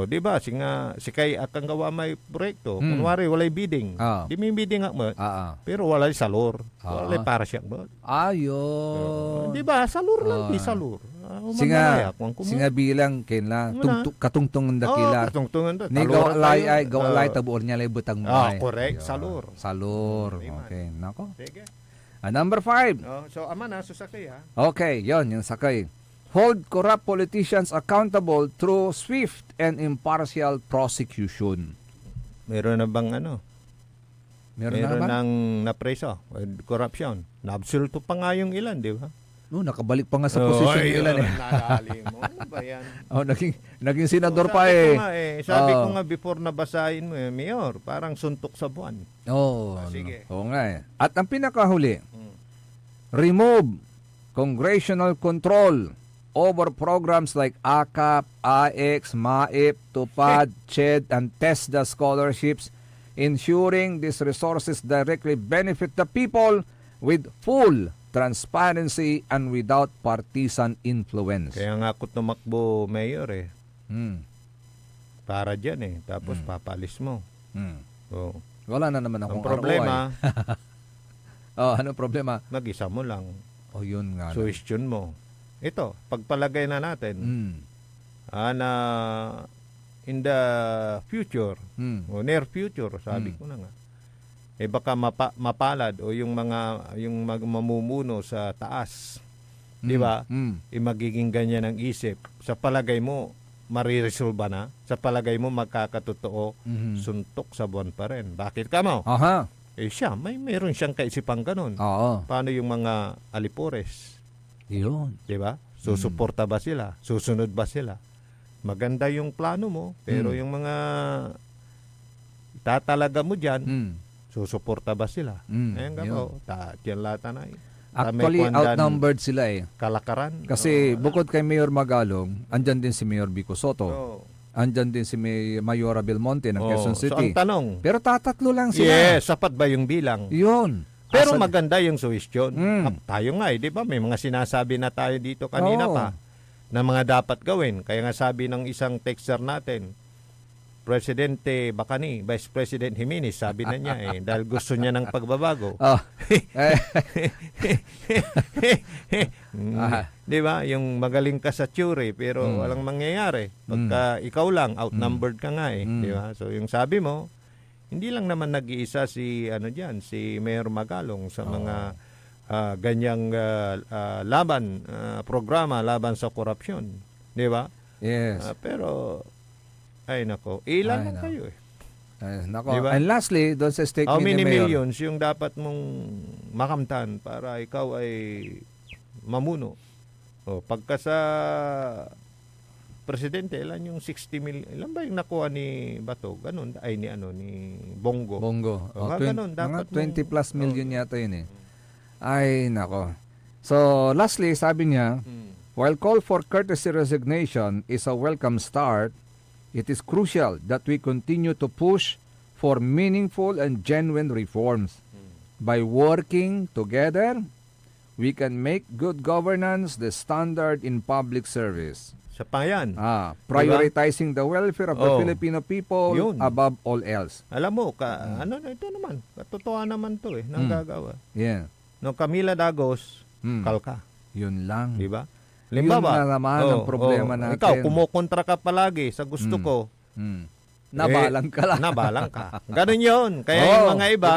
Di ba? Si kay akang gawa may proyekto. Kunwari, walay bidding. Di may bidding mo. Pero walay salur. Walay para siya mo. Di ba? Salur lang. Di salur. Singa bilang kinla katungtungan dakila. Katungtungan da. Ni gawalay tabuor niya lay butang mo. Correct. Salur. Salur. Okay. Nako. Sige. Number 5. So, ama na, susakay ha. Okay, yon yung sakay. Hold corrupt politicians accountable through swift and impartial prosecution. Meron na bang Meron nang napreso. Corruption. Naabsulto pa nga yung ilan, di ba? Nakabalik pa nga sa posisyon ng ilan Nadali mo. Ano ba yan? Naging senador pa eh. Sabi ko nga before nabasahin mo, Mayor, parang suntok sa buwan. Sige. Oo nga eh. At ang pinakahuli, remove congressional control over programs like AKAP, AX, MAIP, TUPAD, CHED, and TESDA scholarships, ensuring these resources directly benefit the people with full transparency and without partisan influence. Kaya nga ako tumakbo, Mayor Para dyan Tapos papalis mo. Wala na naman akong ang problema. Anong problema? Mag-isa mo lang. Yun nga. Suwestiyon mo. ito, pagpalagay na natin Mm. na in the future, o near future, sabi ko na nga, baka mapalad o yung mamumuno sa taas, di ba? Magiging ganyan ang isip. Sa palagay mo, mariresolba na? Sa palagay mo, magkakatotoo, suntok sa buwan pa rin. Bakit ka mo? Aha. Siya, meron siyang kaisipang ganun. Oo. Paano yung mga alipores? Yun. Di ba? Susuporta ba sila? Susunod ba sila? Maganda yung plano mo, pero yung mga tatalaga mo dyan, susuporta ba sila? Ayan ka po. Diyan lata na. Actually, outnumbered sila eh. Kalakaran. Kasi bukod kay Mayor Magalong, andyan din si Mayor Vico Soto. Andyan din si Mayora Belmonte ng Quezon City. So ang tanong, pero tatatlo lang sila. yes, sapat ba yung bilang? Yun. Pero maganda yung suwestyon. Tayo nga di ba? May mga sinasabi na tayo dito kanina pa na mga dapat gawin. Kaya nga sabi ng isang texter natin, Presidente Bacani, Vice President Jimenez, sabi na niya dahil gusto niya ng pagbabago. Di ba? Yung magaling ka sa theory pero walang mangyayari. Pagka ikaw lang, outnumbered ka nga di ba? So yung sabi mo, hindi lang naman nag-iisa si si Mayor Magalong sa mga ganyang programa laban sa korupsyon, di ba? Yes. Pero ay nako, ilan lang kayo Nako. Diba? And lastly, doon sa statement how many ni Mayor, millions yung dapat mong makamtan para ikaw ay mamuno? Pagka sa presidente, ilan yung 60 million? Ilan ba yung nakuha ni Bato? Ganun, ay ni Bongo. Ganun, dapat mga 20 plus million yata yun Ay, nako. So, lastly, sabi niya, while call for courtesy resignation is a welcome start, it is crucial that we continue to push for meaningful and genuine reforms. By working together, we can make good governance the standard in public service. Sa payan. Prioritizing the welfare of the Filipino people above all else. Alam mo, ito naman, katotohanan naman to nang gagawa. Yeah. No, Camila Dagos, kalka. Yun lang. Diba? Yun na naman ang problema natin. Ikaw, kumukontra ka palagi sa gusto ko. Nabalang ka lang. Nabalang ka. Ganun yun. Kaya yung mga iba,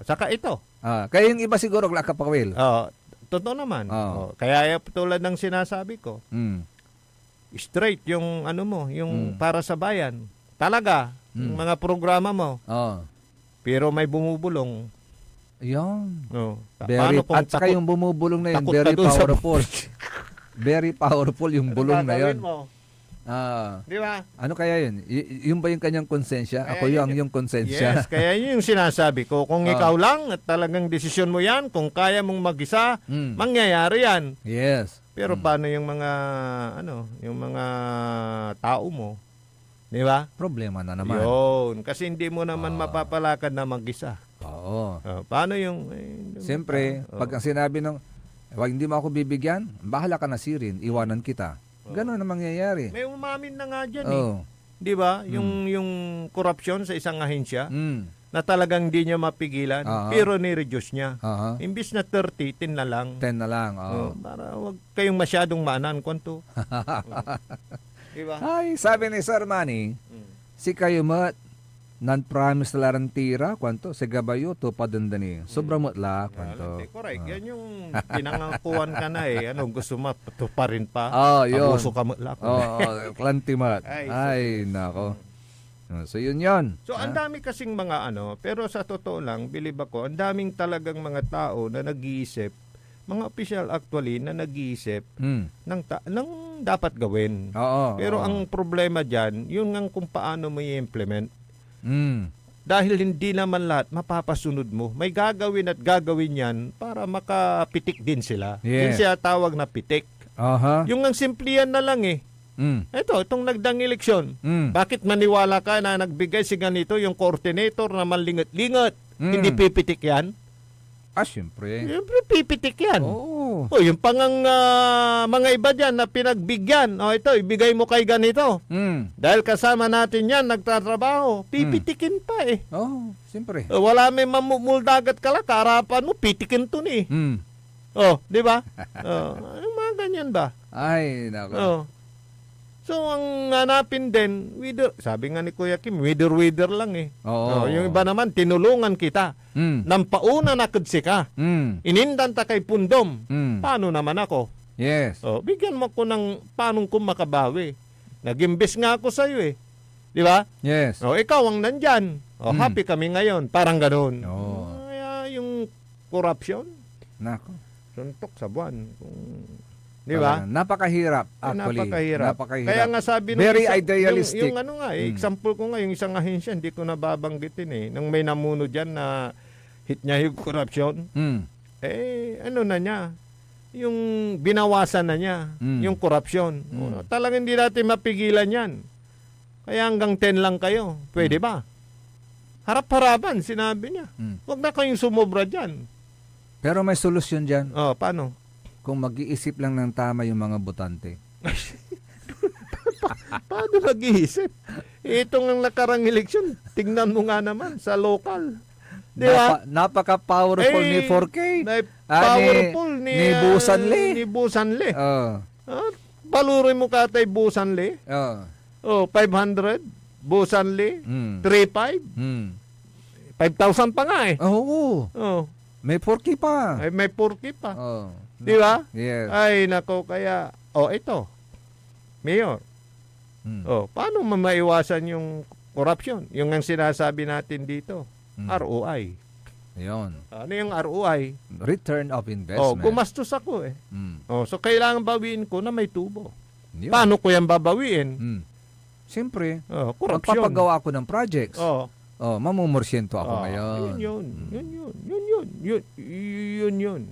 saka ito. Kaya yung iba siguro wala ka pawil. Totoo naman. Kaya tulad ng sinasabi ko, straight yung yung para sa bayan. Talaga, yung mga programa mo. Pero may bumubulong. Yun. Paano kung at saka yung bumubulong na yun, very powerful. Very powerful yung bulong na yun. Di ba? Ano kaya yun? Yung ba yung kanyang konsensya? Ako yung konsensya. Yes, kaya yun yung sinasabi ko. Kung ikaw lang at talagang desisyon mo yan, kung kaya mong mag-isa, mangyayari yan. Yes. Pero paano yung mga yung mga tao mo? Di ba? Problema na naman. Yun. Kasi hindi mo naman mapapalakad na mag-isa. Oo. Paano yung... Siyempre, pag ang sinabi ng, wag hindi mo ako bibigyan, bahala ka na sirin, iwanan kita. Ganon na mangyayari. May umamin na nga dyan Di ba? Yung corruption sa isang ahensya na talagang di niya mapigilan, pero ni-reduce niya. Imbis na 30, 10 na lang. 10 na lang, para wag kayong masyadong maanan kwanto. Diba? Ay, sabi ni Sir Manny, si kayo mat, non-promise na larang tira, kwanto, sa gabayo, to padandani. Sobra mo la, kwanto. Correct. Yan yung pinangakuan ka na gusto mo, tuparin pa. Yun. Abuso ka mo la. Klantimat. Ay, nako. So, yun. So, ang dami kasing mga pero sa totoo lang, believe ako, ang daming talagang mga tao na nag-iisip, mga official actually na nag-iisip ng dapat gawin. Pero ang problema dyan, yun nga kung paano mo i-implement. Dahil hindi naman lahat mapapasunod mo. May gagawin at gagawin yan para makapitik din sila. Yun siya tawag na pitik. Yung ang simple yan na lang itong nagdang eleksyon. Bakit maniwala ka na nagbigay si ganito yung coordinator na malingat-lingat? Hindi pipitik yan? Siyempre. Siyempre pipitik yan. Yung pangang mga iba dyan na pinagbigyan. Ito, ibigay mo kay ganito. Dahil kasama natin yan, nagtatrabaho. Pipitikin pa siyempre. Wala may mamumuldagat ka lang, karapan mo, pitikin to ni. Di ba? Yung mga ganyan ba? Ay, nako. Oh. So, ang hanapin din, sabi nga ni Kuya Kim, wither lang eh. Oo. Yung iba naman, tinulungan kita. Nang pauna na kadsi ka. Inindan ta kay pundom. Paano naman ako? Yes. Bigyan mo ko ng paano ko makabawi. Nagimbis nga ako sa'yo eh. Di ba? Yes. Ikaw ang nandyan. Happy kami ngayon. Parang ganoon. Kaya yung corruption, nako. suntok sa buwan. Di ba? Napakahirap actually. Napakahirap. Kaya nga sabi nung very idealistic. Yung ano nga, example ko nga, yung isang ahensya, hindi ko nababanggitin eh. Nang may namuno dyan na hit niya yung corruption, ano na niya, yung binawasan na niya, yung corruption. Talagang hindi natin mapigilan yan. Kaya hanggang 10 lang kayo. Pwede ba? Harap-harapan, sinabi niya. Huwag na kayong sumobra dyan. Pero may solusyon dyan. Paano? Kung mag-iisip lang ng tama yung mga botante. Paano mag-iisip? Itong ang nakarang eleksyon, tingnan mo nga naman sa local. Di ba? Napaka-powerful ni 4K. Powerful ni Busanli. Ni Busanli. Palurin mo katay Busanli. 500. Busanli. 3,500. 5,000 pa nga eh. Oo. May 4K pa. May 4K pa. Di ba? Yes. Ay, nako, kaya, ito, Mayor, paano maiwasan yung corruption? Yung ang sinasabi natin dito, ROI. Yun. Ano yung ROI? Return of investment. Gumastos ako eh. So, kailangan bawiin ko na may tubo. Yun. Paano ko yan babawiin? Siyempre, corruption. magpapagawa ako ng projects. Mamumorsyento ako ngayon. Yun.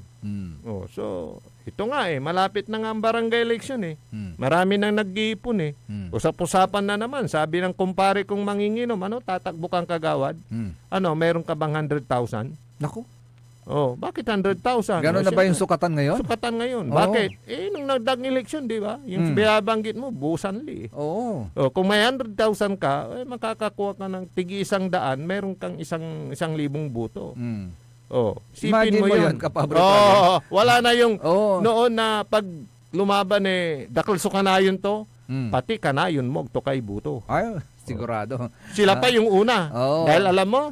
So, ito nga malapit na nga ang barangay election eh. Marami nang nag-iipon eh. Usap-usapan na naman. Sabi ng kumpare kong manginginom, tatakbo kang kagawad? Meron ka bang 100,000? Naku. Bakit 100,000? Gano'n na ba yung sukatan ngayon? Sukatan ngayon. Bakit? Nung nagdag-election, di ba? Yung binabanggit mo, Busanli. Kung may 100,000 ka, makakakuha ka ng tig-100, meron kang 1,000 buto. Sipin mo yun. Wala na yung noon na pag lumaban dakalso ka na yun to, pati ka na yun mo, to kay buto. Ay, sigurado. Sila pa yung una. Dahil alam mo,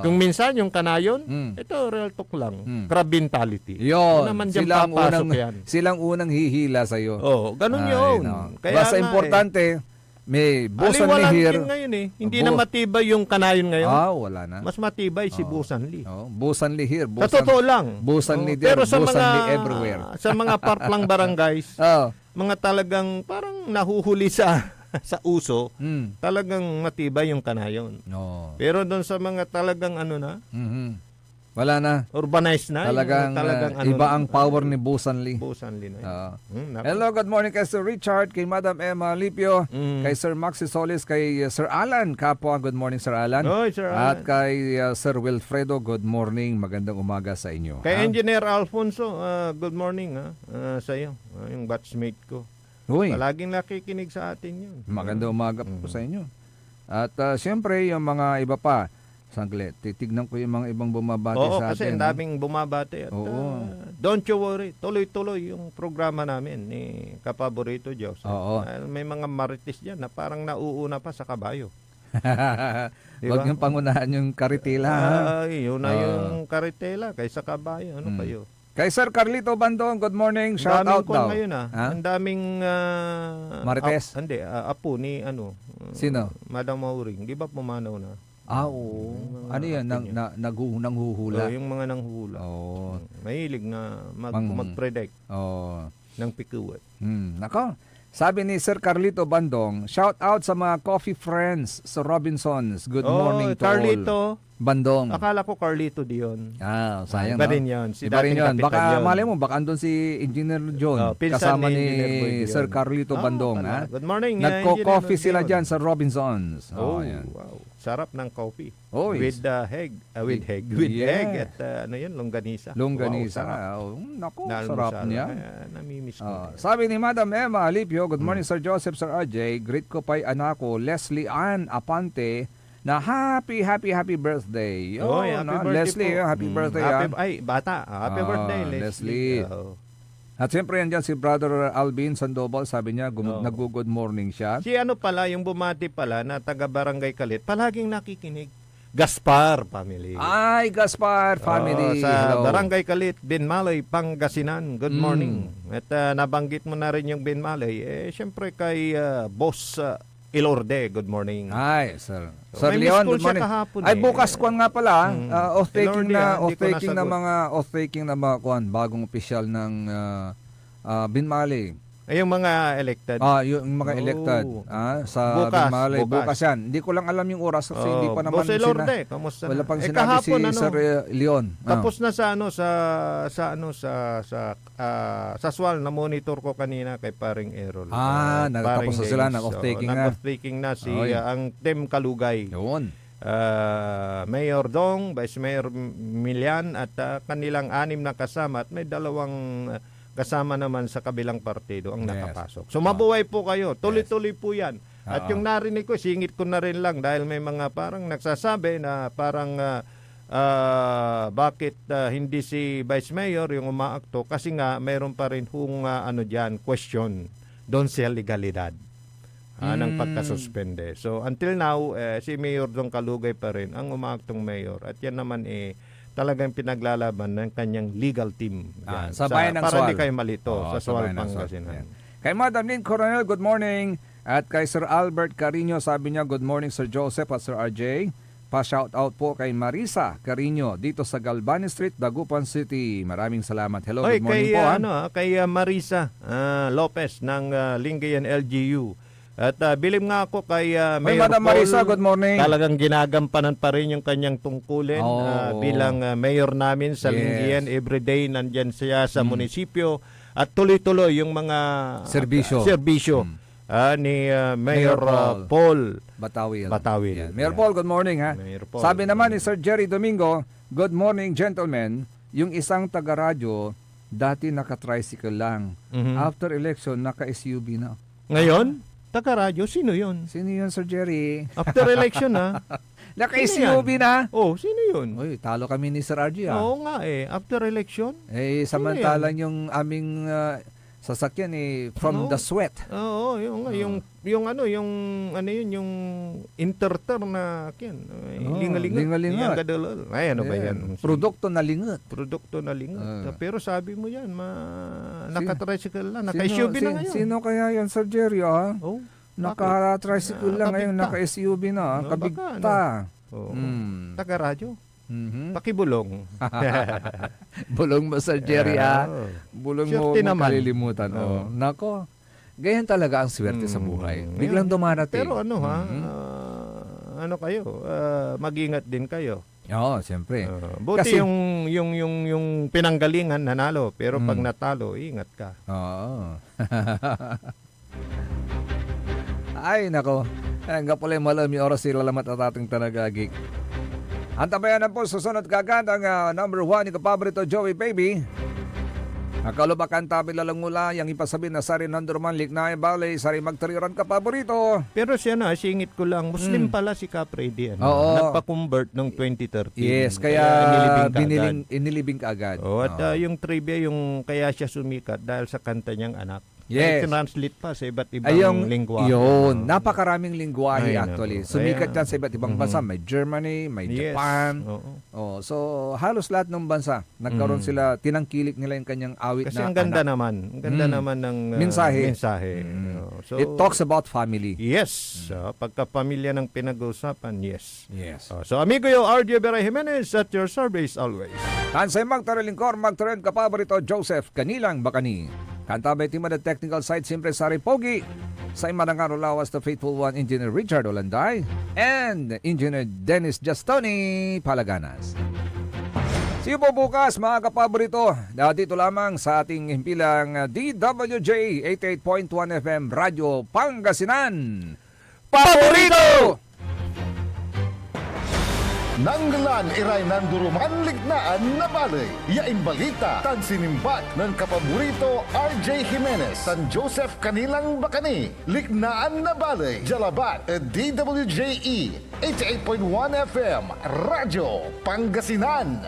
kung minsan yung kanayon, ito real talk lang. Crab mentality. Yun. Naman dyan papasok yan. Silang unang hihila sa'yo. Ganun yun. Kaya basta importante, may Busanli here. Ngayon hindi na matibay yung kanayon ngayon. Wala na. Mas matibay si Busanli. Busanli here. Sa totoo lang. Busanli there. Pero sa Busanli mga, everywhere. Sa mga parklang barangays, mga talagang parang nahuhuli sa uso, talagang matibay yung kanayon. Pero doon sa mga talagang wala na. Urbanized na. Talagang iba ang power ni Busanli. Busanli na. Hello, good morning kay Sir Richard, kay Madam Emma Lipio, kay Sir Maxi Solis, kay Sir Alan Kapwa. Good morning, Sir Alan. Sir Alan. At kay Sir Wilfredo, good morning. Magandang umaga sa inyo. Kay Engineer Alfonso, good morning sa iyo. Yung batchmate ko. Palaging nakikinig sa atin yun. Magandang umaga po sa inyo. At siyempre, yung mga iba pa, saglit, titignan ko yung mga ibang bumabati sa atin. Kasi ang daming bumabati. At, don't you worry, tuloy-tuloy yung programa namin ni Kapaborito Diyos. May mga marites dyan na parang nauuna pa sa kabayo. Huwag yung pangunahan yung karitela. Yun na yung karitela kaysa kabayo. Ano kayo? Kay Sir Carlito Bandong, good morning. Shout out daw. Ngayon, ang daming marites. Apo ni Sino? Madam Mauring. Di ba pumanaw na? Oo. Ano yan? Nanghuhula? Yung mga nanghuhula. Mahilig na mag-predict ng pikuwat. Nako. Sabi ni Sir Carlito Bandong, shout out sa mga coffee friends sa Robinsons. Good morning to Carlito all. Bandong. Akala ko Carlito Dion. Sayang. Iba rin yun. Iba rin yun. Baka malay mo, baka andun si Engineer John. Kasama ni Sir Carlito Bandong. Good morning. Nagko-coffee sila dyan sa Robinsons. Wow. Sarap ng coffee. With egg. With egg at longganisa. Longganisa. Naku, sarap niya. Namimiss ko. Sabi ni Madam Emma Alipio, good morning Sir Joseph, Sir RJ. Greet ko pa'y anak ko, Leslie Ann Apante, na happy birthday. Happy birthday Leslie, po. happy birthday. Bata. Happy birthday, Leslie. At siyempre yan dyan si Brother Alvin Sandoval, sabi niya, nag-good morning siya. Si ano pala, yung bumati pala na taga Barangay Kalit, palaging nakikinig. Gaspar family. Ay, Gaspar family. Sa Hello. Barangay Kalit, Binmalay, Pangasinan. Good morning. At nabanggit mo na rin yung Binmalay. Siyempre kay Boss Ilorde, good morning. Ay, Sir. So, Sir may Leon, miss call good morning. siya kahapon Ay, bukas kwan nga pala. Off-taking Ilorde, na, hindi ko off-taking na nasagot. mga, off-taking na mga kwan, bagong opisyal ng Binmalay. Ay, yung mga elected. Yung mga elected sa Bukas, Binmalay. bukas. Bukas yan. Hindi ko lang alam yung oras kasi hindi pa naman Boss Ilorde, kamusta wala na? pang sinabi kahapon, si Sir Leon. Tapos na sa Swal na monitor ko kanina kay Paring Errol. Nagtapos na sila ng off-taking na. Nag-off-taking na si ang Tim Kalugay. Yun. Mayor Dong, Vice Mayor Milian at kanilang 6 na kasama at may 2 kasama naman sa kabilang partido ang nakapasok. So mabuhay po kayo. Tuloy-tuloy po yan. At yung narinig ko, singit ko na rin lang dahil may mga parang nagsasabi na parang bakit hindi si Vice Mayor yung umaakto kasi nga mayroon pa rin question doon sa legalidad ng pagkasuspende. So until now, si Mayor Dong Kalugay pa rin ang umaaktong mayor at yan naman talagang pinaglalaban ng kanyang legal team. Sa bayan ng para Swal. hindi kayo malito sa Swal, bayan ng Swal. Pangasinan. Kay Madam Lynn Coronel, good morning. At kay Sir Albert Carino, sabi niya, good morning Sir Joseph at Sir RJ. Pa-shout out po kay Marisa Carino dito sa Galvani Street, Dagupan City. Maraming salamat. Hello, good morning po. Kay Marisa Lopez ng Lingayen LGU. At bilib nga ako kay Mayor Madam Paul. Marisa, good morning. Talagang ginagampanan pa rin yung kanyang tungkulin bilang mayor namin sa Lingayen. Everyday nandyan siya sa munisipyo at tuloy-tuloy yung mga serbisyo ni Mayor Paul Batawil. Batawil. Mayor Paul, good morning ha. Paul, sabi naman ni Sir Jerry Domingo, good morning gentlemen. Yung isang taga-radyo, dati naka-tricycle lang. After election, naka-SUV na. Ngayon? Taga-radyo, sino yun? Sino yun, Sir Jerry? After election, ha? Naka-SUV na? Sino yun? Uy, talo kami ni Sir RG, ha? Oo nga, After election? Samantalang yung aming sasakyan, from the sweat. Oo, yung interter na kyan. Lingalingat. Ay, ano ba yan? Produkto na lingat. Pero sabi mo yan, naka-tricycle lang, naka-SUV na ngayon. Sino kaya yan, Sir Jerry, ha? Naka-tricycle lang ngayon, naka-SUV na, kabigta. Taga-radyo. Pakibulong. Bulong mo, Sir Jerry, Bulong mo, kalilimutan. Nako, ganyan talaga ang swerte sa buhay. Biglang dumarating. Pero mag-ingat din kayo. Oo, siyempre. Buti yung pinanggalingan nanalo, pero pag natalo, ingat ka. Oo. Ay, nako. Hanggang pala yung malam yung oras sila lamat at ating tanagagik. Antabayan na po, susunod kagad ang number 1 ni kapaborito Joey Baby. Ang kalubakan tabi lalangula, yung ipasabi na sari nandurman Liknay Valley, sari magtariran kapaborito. Pero siya singit ko lang, Muslim pala si Capredi. Nagpa-convert noong 2013. Yes, kaya inilibing ka agad. At yung trivia, yung kaya siya sumikat dahil sa kanta niyang anak. Yes. Translate pa sa iba't ibang lingwahe. Yun, napakaraming lingwahe actually. Sumikat yan sa iba't ibang bansa. May Germany, may Japan. So halos lahat ng bansa, nagkaroon sila, tinangkilik nila yung kanyang awit. Kasi na ang ganda anak. naman. Ang ganda naman ng mensahe. So, it talks about family. Yes. Pagka-pamilya ng pinag-uusapan, yes. So amigo yo, RJ Beray Jimenez at your service always. Kansay magtarelingkor, magtaren kapaborito Joseph Kanilang Bakani. Kantabay Team at Technical Side, Siyempre Sari Pogi. Sa Imanangaro Lawas, the Faithful One, Engineer Richard Olanday. And Engineer Dennis Justoni Palaganas. See you po bukas mga kapaborito. Dito lamang sa ating himpilang DWJ 88.1 FM Radyo Pangasinan. Paborito! Nanglan iray nanduruman lignaan na balay. Yain balita tan sinimbat ng kapaborito RJ Jimenez tan Joseph Kanilang Bakani. Lignaan na balay. Jalabat DWJE 88.1 FM Radyo Pangasinan.